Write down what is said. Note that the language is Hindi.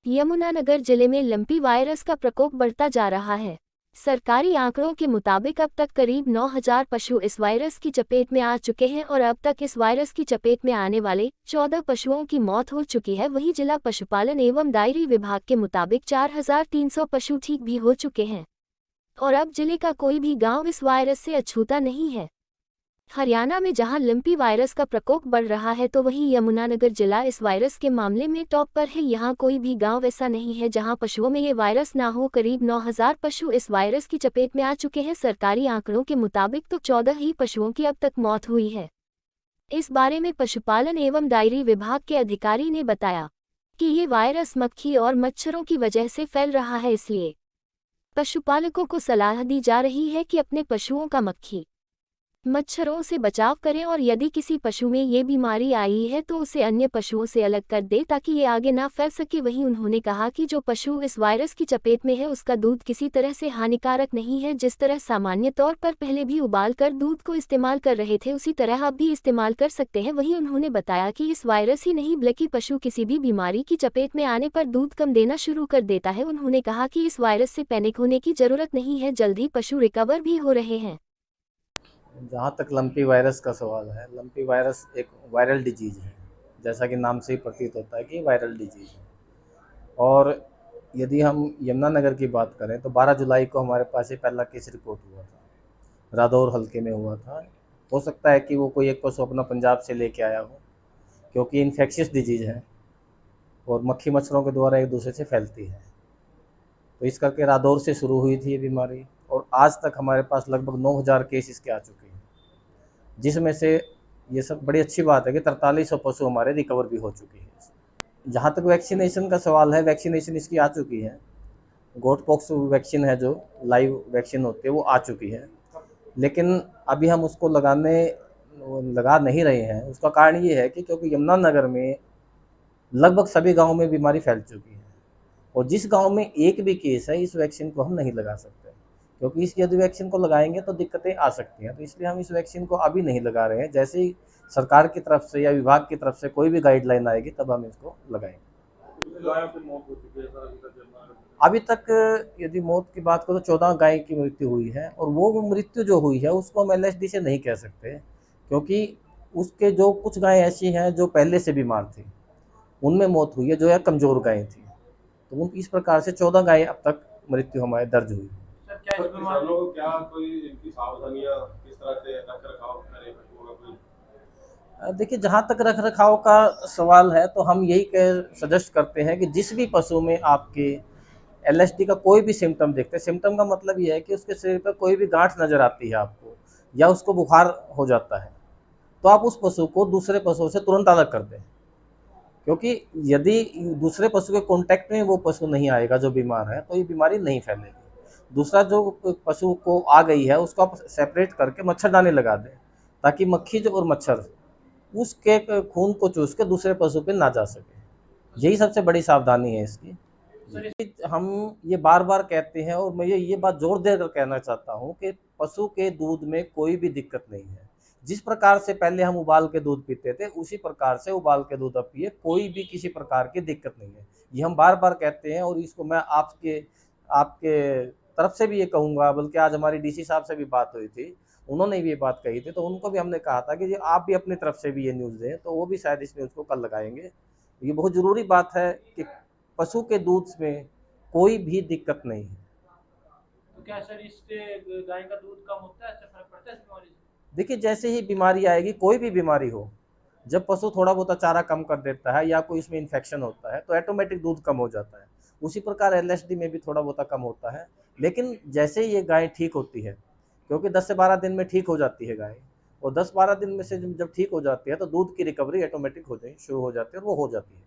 यमुनानगर जिले में लंपी वायरस का प्रकोप बढ़ता जा रहा है। सरकारी आंकड़ों के मुताबिक अब तक करीब 9,000 पशु इस वायरस की चपेट में आ चुके हैं और अब तक इस वायरस की चपेट में आने वाले 14 पशुओं की मौत हो चुकी है। वहीं जिला पशुपालन एवं डेयरी विभाग के मुताबिक 4,300 पशु ठीक भी हो चुके हैं और अब जिले का कोई भी गांव इस वायरस से अछूता नहीं है। हरियाणा में जहां लंपी वायरस का प्रकोप बढ़ रहा है तो वहीं यमुनानगर जिला इस वायरस के मामले में टॉप पर है। यहां कोई भी गांव ऐसा नहीं है जहां पशुओं में ये वायरस ना हो। करीब 9,000 पशु इस वायरस की चपेट में आ चुके हैं। सरकारी आंकड़ों के मुताबिक तो 14 ही पशुओं की अब तक मौत हुई है। इस बारे में पशुपालन एवं डेयरी विभाग के अधिकारी ने बताया कि ये वायरस मक्खी और मच्छरों की वजह से फैल रहा है, इसलिए पशुपालकों को सलाह दी जा रही है कि अपने पशुओं का मक्खी मच्छरों से बचाव करें और यदि किसी पशु में ये बीमारी आई है तो उसे अन्य पशुओं से अलग कर दे ताकि ये आगे ना फैल सके। वहीं उन्होंने कहा कि जो पशु इस वायरस की चपेट में है उसका दूध किसी तरह से हानिकारक नहीं है। जिस तरह सामान्य तौर पर पहले भी उबाल कर दूध को इस्तेमाल कर रहे थे उसी तरह अब भी इस्तेमाल कर सकते हैं। वहीं उन्होंने बताया कि इस वायरस ही नहीं बल्कि पशु किसी भी बीमारी की चपेट में आने पर दूध कम देना शुरू कर देता है। उन्होंने कहा कि इस वायरस से पैनिक होने की जरूरत नहीं है, जल्द ही पशु रिकवर भी हो रहे हैं। जहाँ तक लंपी वायरस का सवाल है, लंपी वायरस एक वायरल डिजीज़ है, जैसा कि नाम से ही प्रतीत होता है कि वायरल डिजीज़ है। और यदि हम यमुनानगर की बात करें तो 12 जुलाई को हमारे पास ये पहला केस रिपोर्ट हुआ था, रादौर हल्के में हुआ था। हो सकता है कि वो कोई एक पशु अपना पंजाब से लेके आया हो, क्योंकि इन्फेक्शियस डिजीज़ है और मक्खी मच्छरों के द्वारा एक दूसरे से फैलती है। तो इस करके रादौर से शुरू हुई थी ये बीमारी और आज तक हमारे पास लगभग 9,000 केस इसके आ चुके हैं, जिसमें से ये सब बड़ी अच्छी बात है कि 4300 पशु हमारे रिकवर भी हो चुके हैं। जहाँ तक वैक्सीनेशन का सवाल है, वैक्सीनेशन इसकी आ चुकी है। गोट पॉक्स वैक्सीन है जो लाइव वैक्सीन होती है वो आ चुकी है, लेकिन अभी हम उसको लगा नहीं रहे हैं। उसका कारण ये है कि क्योंकि यमुनानगर में लगभग सभी गाँव में बीमारी फैल चुकी है और जिस गांव में एक भी केस है इस वैक्सीन को हम नहीं लगा सकते, क्योंकि इस यदि वैक्सीन को लगाएंगे तो दिक्कतें आ सकती हैं। तो इसलिए हम इस वैक्सीन को अभी नहीं लगा रहे हैं। जैसे ही सरकार की तरफ से या विभाग की तरफ से कोई भी गाइडलाइन आएगी तब हम इसको लगाएंगे। अभी तक यदि मौत की बात करो तो 14 गाय की मृत्यु हुई है और वो मृत्यु जो हुई है उसको हम LSD से नहीं कह सकते, क्योंकि उसके जो कुछ गायें ऐसी हैं जो पहले से बीमार थी, उनमें मौत हुई है, जो है कमज़ोर गायें थी। तो उन इस प्रकार से 14 गायें अब तक मृत्यु हमारे दर्ज हुई। किसानों को क्या कोई इनकी सावधानियां किस तरह से रख रखाव करें पशुओं का कोई? देखिए, जहाँ तक रख रखाव का सवाल है तो हम यही सजेस्ट करते हैं कि जिस भी पशु में आपके LSD का कोई भी सिम्टम देखते हैं, सिम्टम का मतलब ये है कि उसके शरीर पर कोई भी गांठ नज़र आती है आपको या उसको बुखार हो जाता है, तो आप उस पशु को दूसरे पशुओं से तुरंत अलग कर दें, क्योंकि यदि दूसरे पशु के कांटेक्ट में वो पशु नहीं आएगा जो बीमार है तो ये बीमारी नहीं फैलेगी। दूसरा जो पशु को आ गई है उसको आप सेपरेट करके मच्छरदानी लगा दें, ताकि मक्खी जो और मच्छर उसके खून को चूस के दूसरे पशु पे ना जा सके। यही सबसे बड़ी सावधानी है इसकी। हम ये बार बार कहते हैं और मैं ये बात जोर देकर कहना चाहता हूँ कि पशु के दूध में कोई भी दिक्कत नहीं है। जिस प्रकार से पहले हम उबाल के दूध पीते थे उसी प्रकार से उबाल के दूध अब पिए, कोई भी किसी प्रकार की दिक्कत नहीं है। ये हम बार बार कहते हैं और इसको मैं आपके आपके तरफ से भी ये कहूँगा, बल्कि आज हमारी DC साहब से भी बात हुई थी, उन्होंने भी ये बात कही थी, तो उनको भी हमने कहा था कि आप भी अपनी तरफ से भी ये न्यूज़ दें, तो वो भी शायद इस न्यूज़ को कल लगाएंगे। ये बहुत ज़रूरी बात है कि पशु के दूध में कोई भी दिक्कत नहीं है। तो क्या सर इससे गाय का दूध कम होता है, इससे फर्क पड़ता है इस बीमारी से? देखिए, जैसे ही बीमारी आएगी, कोई भी बीमारी हो, जब पशु थोड़ा बहुत चारा कम कर देता है या कोई इसमें इन्फेक्शन होता है तो ऑटोमेटिक दूध कम हो जाता है। उसी प्रकार LSD में भी थोड़ा बहुत कम होता है, लेकिन जैसे ही ये गाय ठीक होती है, क्योंकि 10 से 12 दिन में ठीक हो जाती है गाय, और 10-12 दिन में से जब ठीक हो जाती है तो दूध की रिकवरी ऑटोमेटिक शुरू हो जाती है और वो हो जाती है।